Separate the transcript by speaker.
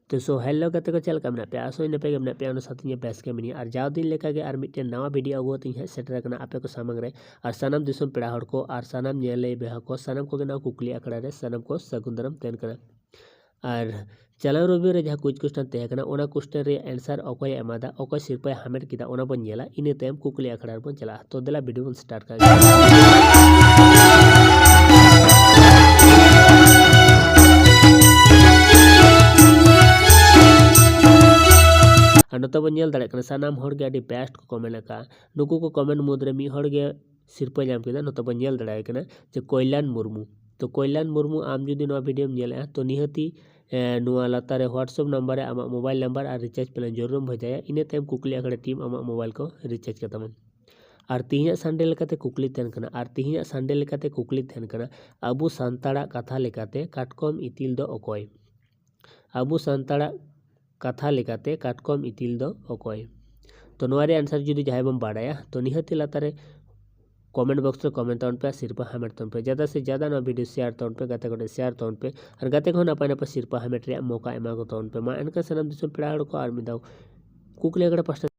Speaker 1: तो so hello गाते को चलका मेना पे आसो इन पे मेना पे उन साथ बेस के मिनी और जाओ दिन लेका के और मिट्टन नवा वीडियो अगो तीन है सेटर करना आपे को सामंग रे और सनम दिसम पेड़ा हड़ को और सनम नेले बेहा को सनम को ना कुकली आकड़ा रे सनम को सगुंदरम तेन करना और चलाव रवि रे जहाँ कुछ क्वेश्चन तहे करना ओना क्वेश्चन रे आंसर अकोय एमादा अकोय सिरपाय हामेट किदा ओना बन नेला इने तायम कुकली आकड़ा बन चला तो देला वीडियो बन स्टार्ट कर नोता बन नेल दाड़े सानाम हर गे बेस्ट को कमेंट का नुकु को कमेंट मुद्रे मी हर गे सिरपा नाम किदा नोता बन नेल दाड़े कना जे कल्याण मुर्मू तो कल्याण मुर्मू आम जुदी नवा वीडियो नेला तो निहती नुआ लातारे व्हाट्सएप नंबर आम मोबाइल नंबर और रिचार्ज प्लान जरूर भेजाया इन तायम कुकली आकड़े टीम आम मोबाइल को रिचार्ज करता और तीन संडे लेकाते कुकली तहन कना और तीन संडे लेकाते कुकली तहन कना अबू सांताड़ा कथा लेकाते काटकम इतिल दो अकोय अबू सांताड़ा कथा लेकाते काटकम इतिल दो अकोय तो नोरे आंसर जुदी जहां बम बाड़ाया तो निहती लातारे कमेंट बॉक्स रे कमेंट तौन पे सिरपा हामेट तौन पे ज़्यादा से ज़्यादा ना वीडियो शेयर तौन पे गाते को शेयर तौन पे और गाते को नपाय नपाय सिरपा हामेट रे मौका एमा को तौन पे मा एनका सनम दिसम पेड़ा हड़ को और मिदाव कुकले अगड़ पास्टा